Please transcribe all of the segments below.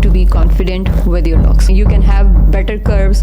to be confident with your looks. You can have better curves.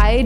I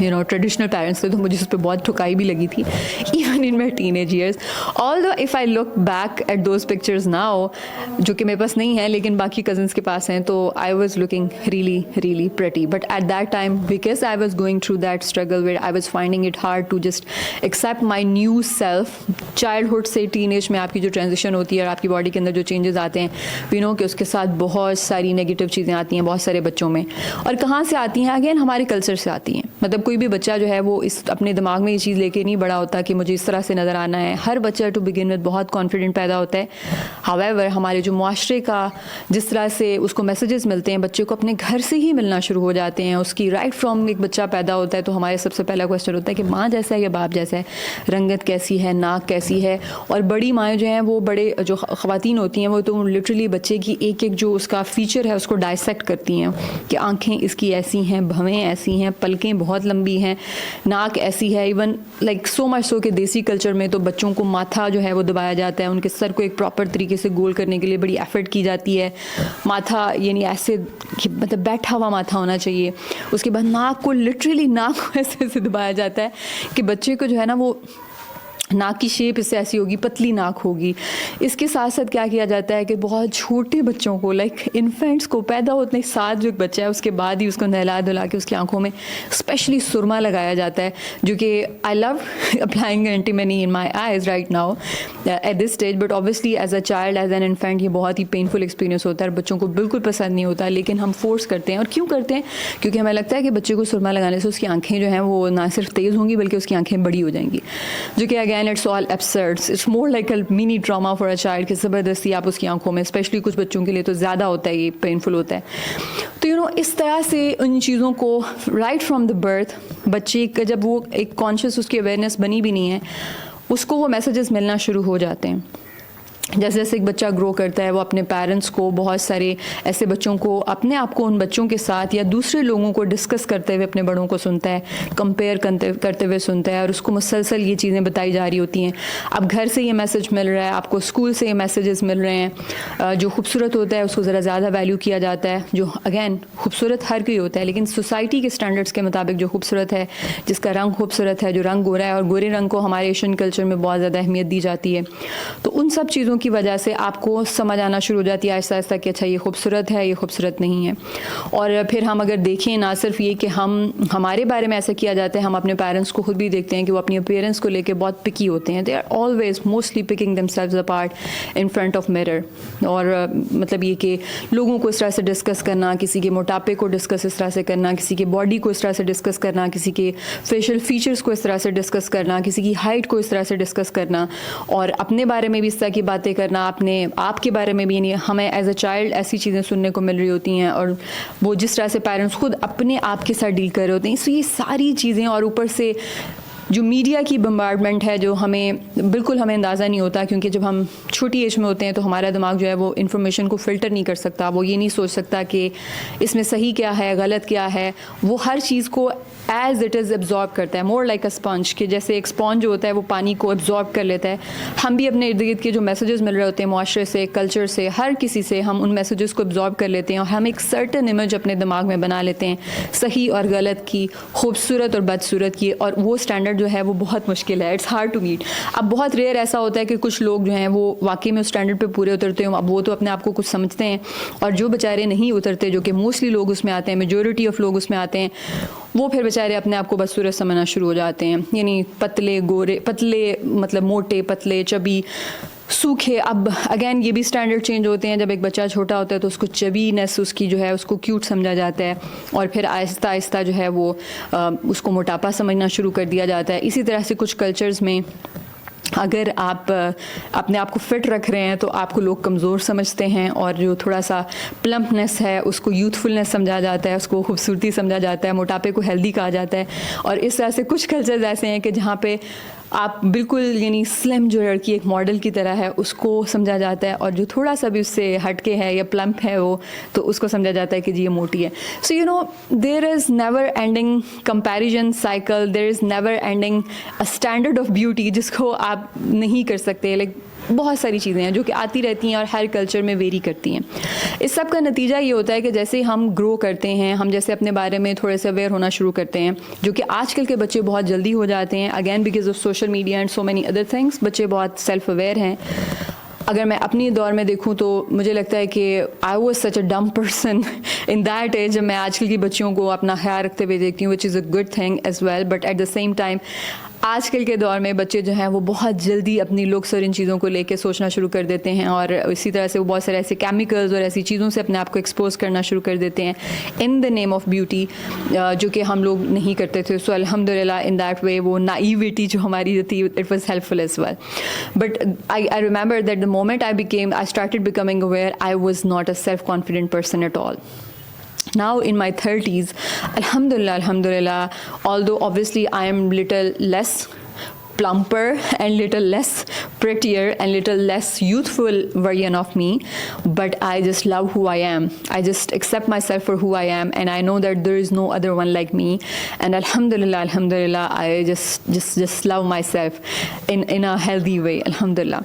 traditional parents تھے, تو مجھے اس پہ بہت ٹھکائی بھی لگی تھی even in my teenage years. Although if I look back at those pictures now, جو کہ میرے پاس نہیں ہے لیکن باقی کزنس کے پاس ہیں, تو I was looking really really pretty. But at that time because I was going through that struggle where I was finding it hard to just accept my new self. Childhood سے ٹین ایج میں آپ کی جو ٹرانزیشن ہوتی ہے اور آپ کی باڈی کے اندر جو چینجز آتے ہیں, وی نو کہ اس کے ساتھ بہت ساری نیگیٹو چیزیں آتی ہیں بہت سارے بچوں میں. اور کہاں سے آتی ہیں؟ اگین ہمارے کلچر سے آتی ہیں. مطلب کوئی بھی بچہ جو ہے وہ اس اپنے دماغ میں یہ چیز لے کے نہیں بڑا ہوتا کہ مجھے اس طرح سے نظر آنا ہے. ہر بچہ ٹو بگن وتھ بہت کانفیڈنٹ پیدا ہوتا ہے. ہاویور ہمارے جو معاشرے کا جس طرح سے اس کو میسیجز ملتے ہیں, بچے کو اپنے گھر سے ہی ملنا شروع ہو جاتے ہیں. اس کی رائٹ فرام ایک بچہ پیدا ہوتا ہے تو ہمارے سب سے پہلا کویسچن ہوتا ہے کہ ماں جیسا ہے یا باپ جیسا ہے, رنگت کیسی ہے, ناک کیسی ہے. اور بڑی مائیں جو ہیں وہ بڑے جو خواتین ہوتی ہیں وہ تو لٹرلی بچے کی ایک ایک جو اس کا فیچر ہے اس کو ڈائسیکٹ کرتی ہیں کہ آنکھیں اس کی ایسی ہیں, بھویں ایسی ہیں, پلکیں بہت لمبی ہیں, ناک ایسی ہے. ایون لائک سو مچ سو کہ دیسی کلچر میں تو بچوں کو ماتھا جو ہے وہ دبایا جاتا ہے, ان کے سر کو ایک پراپر طریقے سے گول کرنے کے لیے بڑی ایفرٹ کی جاتی ہے. ماتھا یعنی ایسے مطلب بیٹھا ہوا ماتھا ہونا چاہیے. اس کے بعد ناک کو لٹرلی ناک کو ایسے دبایا جاتا ہے کہ بچے کو جو ہے نا وہ ناک کی شیپ اس سے ایسی ہوگی, پتلی ناک ہوگی. اس کے ساتھ ساتھ کیا کیا جاتا ہے کہ بہت چھوٹے بچوں کو لائک انفینٹس کو پیدا ہونے کے ساتھ جو ایک بچہ ہے اس کے بعد ہی اس کو نہلا دھلا کے اس کی آنکھوں میں اسپیشلی سرما لگایا جاتا ہے, جو کہ I love applying anti money in my eyes right now at this stage. But obviously as a child as an infant یہ بہت ہی پینفل ایکسپیرینس ہوتا ہے, بچوں کو بالکل پسند نہیں ہوتا, لیکن ہم فورس کرتے ہیں. اور کیوں کرتے ہیں؟ کیونکہ ہمیں لگتا ہے کہ بچے کو سرما لگانے سے اس کی آنکھیں جو ہیں وہ نہ صرف تیز ہوں گی بلکہ اس کی آنکھیں بڑی ہو جائیں گی, جو کہ again it's all absurd. It's more like a mini trauma for a child کہ زبردستی آپ اس کی آنکھوں میں, اسپیشلی کچھ بچوں کے لیے تو زیادہ ہوتا ہے, یہ پینفل ہوتا ہے. تو اس طرح سے ان چیزوں کو رائٹ فرام دا برتھ بچے کا جب وہ ایک کانشیس اس کی اویئرنیس بنی بھی نہیں ہے, اس کو وہ میسیجز ملنا شروع ہو جاتے ہیں. جیسے جیسے ایک بچہ گرو کرتا ہے وہ اپنے پیرنٹس کو, بہت سارے ایسے بچوں کو, اپنے آپ کو ان بچوں کے ساتھ یا دوسرے لوگوں کو ڈسکس کرتے ہوئے اپنے بڑوں کو سنتا ہے, کمپیئر کرتے ہوئے سنتا ہے, اور اس کو مسلسل یہ چیزیں بتائی جا رہی ہوتی ہیں. اب گھر سے یہ میسج مل رہا ہے, آپ کو اسکول سے یہ میسیجز مل رہے ہیں. جو خوبصورت ہوتا ہے اس کو ذرا زیادہ ویلیو کیا جاتا ہے, جو اگین خوبصورت ہر کوئی ہوتا ہے, لیکن سوسائٹی کے اسٹینڈرڈس کے مطابق جو خوبصورت ہے, جس کا رنگ خوبصورت ہے, جو رنگ گورا ہے, اور گورے رنگ کو ہمارے ایشین کلچر میں بہت زیادہ اہمیت دی جاتی ہے. تو ان سب چیزوں کی وجہ سے آپ کو سمجھ آنا شروع ہو جاتی ہے آہستہ آہستہ کہ اچھا یہ خوبصورت ہے, یہ خوبصورت نہیں ہے. اور پھر ہم اگر دیکھیں نہ صرف یہ کہ ہمارے بارے میں ایسا کیا جاتا ہے, ہم اپنے پیرنٹس کو خود بھی دیکھتے ہیں کہ وہ اپنی اپیئرنس کو لے کے بہت پکی ہوتے ہیں. They are always mostly picking themselves apart in front of mirror. اور مطلب یہ کہ لوگوں کو اس طرح سے ڈسکس کرنا, کسی کے موٹاپے کو ڈسکس اس طرح سے کرنا, کسی کے باڈی کو اس طرح سے ڈسکس کرنا, کسی کے فیشیل فیچرس کو اس طرح سے ڈسکس کرنا, کسی کی ہائٹ کو اس طرح سے ڈسکس کرنا, اور اپنے بارے میں بھی اس طرح کی باتیں کرنا, اپنے آپ کے بارے میں بھی. یعنی ہمیں ایز اے چائلڈ ایسی چیزیں سننے کو مل رہی ہوتی ہیں, اور وہ جس طرح سے پیرنٹس خود اپنے آپ کے ساتھ ڈیل کر رہے ہوتے ہیں. سو یہ ساری چیزیں, اور اوپر سے جو میڈیا کی بمبارڈمنٹ ہے, جو ہمیں ہمیں اندازہ نہیں ہوتا, کیونکہ جب ہم چھوٹی ایج میں ہوتے ہیں تو ہمارا دماغ جو ہے وہ انفارمیشن کو فلٹر نہیں کر سکتا. وہ یہ نہیں سوچ سکتا کہ اس میں صحیح کیا ہے, غلط کیا ہے. وہ ہر چیز کو ایز اٹ از ایبزارب کرتا ہے, مور لائک اے اسپنج, کہ جیسے ایک اسپونج جو ہوتا ہے وہ پانی کو ایبزارب کر لیتا ہے. ہم بھی اپنے ارد گرد کے جو میسیجز مل رہے ہوتے ہیں معاشرے سے, کلچر سے, ہر کسی سے, ہم ان میسیجز کو ایبزارب کر لیتے ہیں, اور ہم ایک سرٹن امیج اپنے دماغ میں بنا لیتے ہیں, صحیح اور غلط کی, خوبصورت اور بدصورت کی. اور وہ اسٹینڈرڈ جو ہے وہ بہت مشکل ہے, اٹس ہارڈ ٹو میٹ. اب بہت ریئر ایسا ہوتا ہے کہ کچھ لوگ جو ہیں وہ واقعی میں اس اسٹینڈرڈ پہ پورے اترتے ہیں. اب وہ تو اپنے آپ کو کچھ سمجھتے ہیں, اور جو بیچارے نہیں اترتے, جو کہ موسٹلی لوگ اس میں آتے ہیں, میجورٹی آف لوگ اس میں آتے ہیں, وہ پھر بیچارے اپنے آپ کو بدصورت سمجھنا شروع ہو جاتے ہیں. یعنی پتلے گورے, پتلے مطلب موٹے, پتلے چبی, سوکھے. اب اگین یہ بھی اسٹینڈرڈ چینج ہوتے ہیں. جب ایک بچہ چھوٹا ہوتا ہے تو اس کو چبینس اس کی جو ہے اس کو کیوٹ سمجھا جاتا ہے, اور پھر آہستہ آہستہ جو ہے وہ اس کو موٹاپا سمجھنا شروع کر دیا جاتا ہے. اسی طرح سے کچھ کلچرز میں اگر آپ اپنے آپ کو فٹ رکھ رہے ہیں تو آپ کو لوگ کمزور سمجھتے ہیں, اور جو تھوڑا سا پلمپنس ہے اس کو یوتھفلنس سمجھا جاتا ہے, اس کو خوبصورتی سمجھا جاتا ہے, موٹاپے کو ہیلدی کہا جاتا ہے. اور اس طرح سے کچھ کلچرز ایسے ہیں کہ جہاں پہ آپ بالکل یعنی سلم جو لڑکی ایک ماڈل کی طرح ہے اس کو سمجھا جاتا ہے, اور جو تھوڑا سا بھی اس سے ہٹ کے ہے یا پلمپ ہے وہ, تو اس کو سمجھا جاتا ہے کہ جی یہ موٹی ہے. So there is never ending comparison cycle, there is never ending standard of beauty جس کو آپ نہیں کر سکتے. لائک بہت ساری چیزیں ہیں جو کہ آتی رہتی ہیں اور ہر کلچر میں ویری کرتی ہیں. اس سب کا نتیجہ یہ ہوتا ہے کہ جیسے ہم گرو کرتے ہیں, ہم جیسے اپنے بارے میں تھوڑے سے اویئر ہونا شروع کرتے ہیں, جو کہ آج کل کے بچے بہت جلدی ہو جاتے ہیں, again because of social media and so many other things. بچے بہت سیلف اویئر ہیں. اگر میں اپنی دور میں دیکھوں تو مجھے لگتا ہے کہ I was such a dumb person in that age. جب میں آج کل کی بچیوں کو اپنا خیال رکھتے ہوئے دیکھتی ہوں, which is a good thing as well, but at the same time آج کل کے دور میں بچے جو ہیں وہ بہت جلدی اپنی لکس اور ان چیزوں کو لے کے سوچنا شروع کر دیتے ہیں, اور اسی طرح سے وہ بہت سارے ایسے کیمیکلز اور ایسی چیزوں سے اپنے آپ کو ایکسپوز کرنا شروع کر دیتے ہیں ان دا نیم آف بیوٹی, جو کہ ہم لوگ نہیں کرتے تھے. سو الحمد للہ ان دیٹ وے وہ نائیوٹی جو ہماری تھی it was helpful as well. But I remember that the moment I started becoming aware, I was not a self confident person at all. Now in my 30s, alhamdulillah, although obviously I am little less plumper and little less prettier and little less youthful version of me, but I just love who I am. I just accept myself for who I am, and I know that there is no other one like me. And alhamdulillah, I just love myself in a healthy way, alhamdulillah.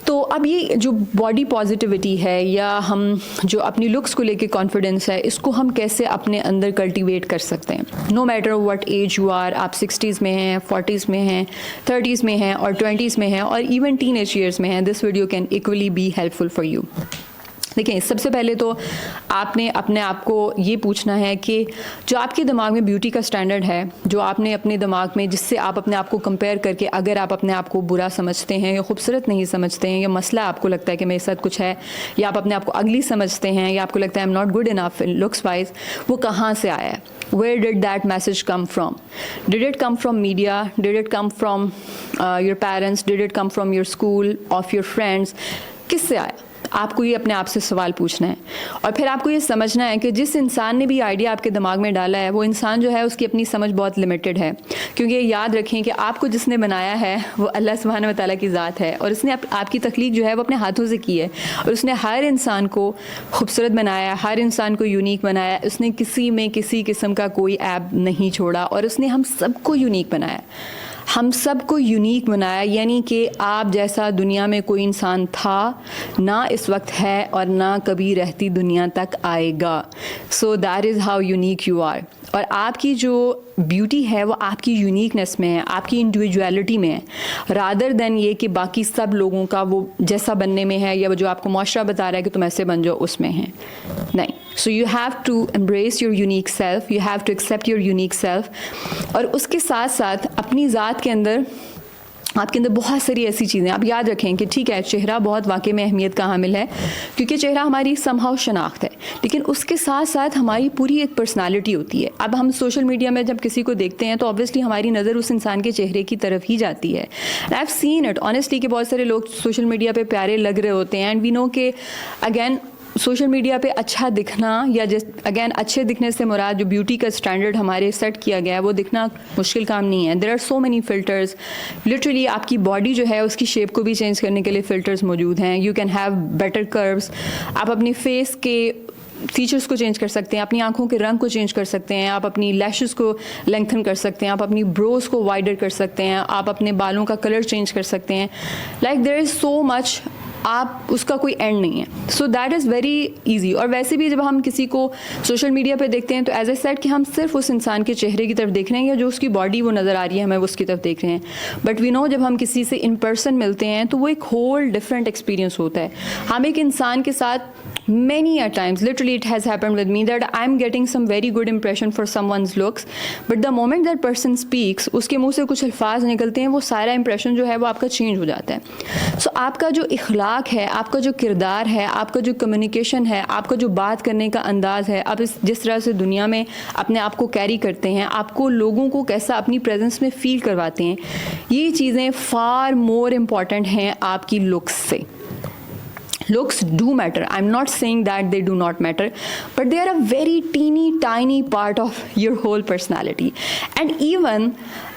تو اب یہ جو body positivity ہے یا ہم جو اپنی looks کو لے کے کانفیڈنس ہے, اس کو ہم کیسے اپنے اندر کلٹیویٹ کر سکتے ہیں. No matter what age you are, آپ 60s میں ہیں, 40s میں ہیں, 30s میں ہیں اور 20s میں ہیں اور ایون ٹین ایج ایئرس میں ہیں, this video can actually be helpful for you. دیکھیں, سب سے پہلے تو آپ نے اپنے آپ کو یہ پوچھنا ہے کہ جو آپ کے دماغ میں بیوٹی کا اسٹینڈرڈ ہے, جو آپ نے اپنے دماغ میں جس سے آپ اپنے آپ کو کمپیئر کر کے اگر آپ اپنے آپ کو برا سمجھتے ہیں یا خوبصورت نہیں سمجھتے ہیں یا مسئلہ آپ کو لگتا ہے کہ میرے ساتھ کچھ ہے, یا آپ اپنے آپ کو اگلی سمجھتے ہیں یا آپ کو لگتا ہے I am not good enough looks wise, وہ کہاں سے آیا ہے؟ Where did that message come from? Did it come from media? Did it come from your parents? Did it come from your school, of your friends? کس سے آیا؟ آپ کو یہ اپنے آپ سے سوال پوچھنا ہے, اور پھر آپ کو یہ سمجھنا ہے کہ جس انسان نے بھی آئیڈیا آپ کے دماغ میں ڈالا ہے, وہ انسان جو ہے اس کی اپنی سمجھ بہت لمیٹڈ ہے. کیونکہ یاد رکھیں کہ آپ کو جس نے بنایا ہے وہ اللہ سبحانہ و تعالیٰ کی ذات ہے, اور اس نے آپ کی تخلیق جو ہے وہ اپنے ہاتھوں سے کی ہے, اور اس نے ہر انسان کو خوبصورت بنایا, ہر انسان کو یونیک بنایا. اس نے کسی میں کسی قسم کا کوئی ایب نہیں چھوڑا, اور اس نے ہم سب کو یونیک بنایا. ہم سب کو یونیک بنایا, یعنی کہ آپ جیسا دنیا میں کوئی انسان تھا, نہ اس وقت ہے اور نہ کبھی رہتی دنیا تک آئے گا. So that is how unique you are. اور آپ کی جو بیوٹی ہے وہ آپ کی یونیکنیس میں ہے, آپ کی انڈیویجویلٹی میں ہے, رادر دین یہ کہ باقی سب لوگوں کا وہ جیسا بننے میں ہے یا جو آپ کو معاشرہ بتا رہا ہے کہ تم ایسے بن جاؤ اس میں ہے. نہیں. So you have to embrace your unique self, you have to accept your unique self. اور اس کے ساتھ ساتھ اپنی ذات کے اندر آپ کے اندر بہت ساری ایسی چیزیں آپ یاد رکھیں کہ ٹھیک ہے, چہرہ بہت واقع میں اہمیت کا حامل ہے, کیونکہ چہرہ ہماری سمہاؤ شناخت ہے, لیکن اس کے ساتھ ساتھ ہماری پوری ایک پرسنالٹی ہوتی ہے. اب ہم سوشل میڈیا میں جب کسی کو دیکھتے ہیں تو آبویسلی ہماری نظر اس انسان کے چہرے کی طرف ہی جاتی ہے. I have seen it honestly کہ بہت سارے لوگ سوشل میڈیا پہ پیارے لگ رہے ہوتے ہیں, اینڈ وی نو کہ اگین سوشل میڈیا پہ اچھا دکھنا یا اگین اچھے دکھنے سے مراد جو بیوٹی کا اسٹینڈرڈ ہمارے سیٹ کیا گیا ہے وہ دکھنا مشکل کام نہیں ہے. There are so many filters. Literally آپ کی باڈی جو ہے اس کی شیپ کو بھی چینج کرنے کے لیے فلٹرز موجود ہیں. You can have better curves. آپ اپنی فیس کے فیچرز کو چینج کر سکتے ہیں, اپنی آنکھوں کے رنگ کو چینج کر سکتے ہیں, آپ اپنی لیشز کو لینتھن کر سکتے ہیں, آپ اپنی بروز کو وائڈر کر سکتے ہیں, آپ اپنے بالوں کا کلر چینج کر سکتے ہیں. لائک دیر از سو مچ, آپ اس کا کوئی اینڈ نہیں ہے. سو دیٹ از ویری ایزی. اور ویسے بھی جب ہم کسی کو سوشل میڈیا پہ دیکھتے ہیں تو ایز اے سیٹ کہ ہم صرف اس انسان کے چہرے کی طرف دیکھ رہے ہیں یا جو اس کی باڈی وہ نظر آ رہی ہے ہمیں اس کی طرف دیکھ رہے ہیں. بٹ وی نو جب ہم کسی سے ان پرسن ملتے ہیں تو وہ ایک ہول ڈفرینٹ ایکسپیرینس ہوتا ہے. ہم ایک انسان کے ساتھ many a times, literally it has happened with me that I'm getting some very good impression for someone's looks, but the moment that person speaks, اس کے منہ سے کچھ الفاظ نکلتے ہیں, وہ سارا امپریشن جو ہے وہ آپ کا چینج ہو جاتا ہے. سو آپ کا جو اخلاق ہے, آپ کا جو کردار ہے, آپ کا جو کمیونیکیشن ہے, آپ کا جو بات کرنے کا انداز ہے, آپ جس طرح سے دنیا میں اپنے آپ کو کیری کرتے ہیں, آپ کو لوگوں کو کیسا اپنی پریزنس میں فیل کرواتے ہیں, یہ چیزیں فار مور امپورٹنٹ ہیں آپ کی لکس سے. Looks do matter. I'm not saying that they do not matter, but they are a very teeny tiny part of your whole personality. And even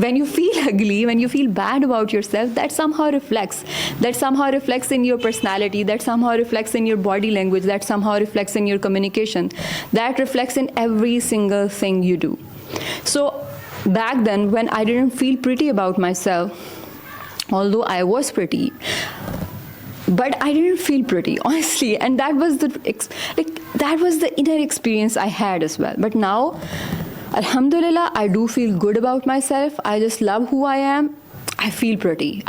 when you feel ugly, when you feel bad about yourself, that somehow reflects in your personality, that somehow reflects in your body language, that somehow reflects in your communication, that reflects in every single thing you do. So back then when I didn't feel pretty about myself, although I was pretty, but I didn't feel pretty, honestly, and that was the inner experience I had as well. But now, alhamdulillah, I do feel good about myself. I just love who I am. I feel pretty.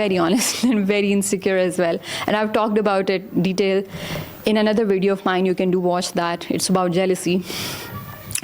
very honest, and very insecure as well. And I've talked about it detail in another video of mine. You can do watch that. It's about jealousy.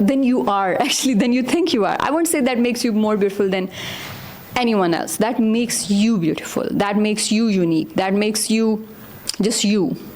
than you are, actually, than you think you are. I won't say that makes you more beautiful than anyone else. That makes you beautiful. That makes you unique. That makes you just you.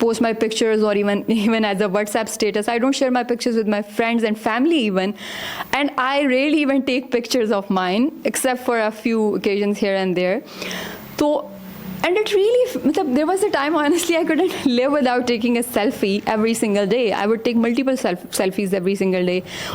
post my pictures pictures or even as a WhatsApp status. I don't share my pictures with my friends and family even. And I rarely even take pictures of mine, except for a few occasions here and there. So, and it really, there was a time, honestly, I couldn't live without taking a selfie every single day. I would take multiple selfies every single day.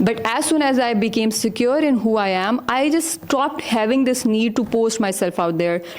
But as soon as I became secure in who I am, I just stopped having this need to post myself out there.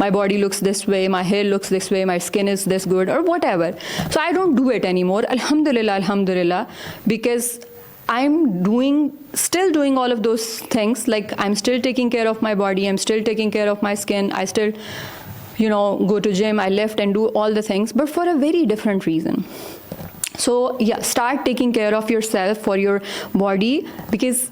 my body looks this way, my hair looks this way, my skin is this good, or whatever. So I don't do it anymore, alhamdulillah, because I'm still doing all of those things. Like, I'm still taking care of my body, I'm still taking care of my skin, I still, go to gym, I lift and do all the things, but for a very different reason. So yeah, start taking care of yourself, for your body, because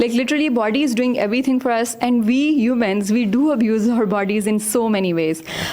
like literally body is doing everything for us, and we humans, we do abuse our bodies in so many ways.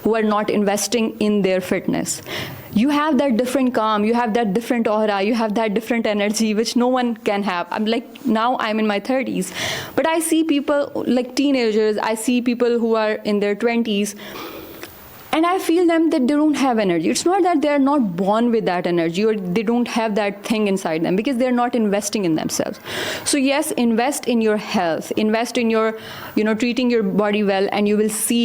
who are not investing in their fitness. You have that different calm, you have that different aura, you have that different energy which no one can have. I'm like, now I'm in my 30s, but I see people like teenagers, I see people who are in their 20s, and I feel them that they don't have energy. It's not that they are not born with that energy or they don't have that thing inside them, because they're not investing in themselves. So yes, invest in your health, invest in your, treating your body well, and you will see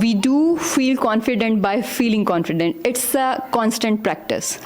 we do feel confident by feeling confident. It's a constant practice.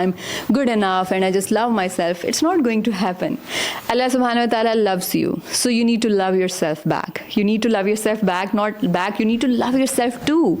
I'm good enough and I just love myself. It's not going to happen. Allah subhanahu wa ta'ala loves you. So you need to love yourself back. You need to love yourself back, not back. You need to love yourself too.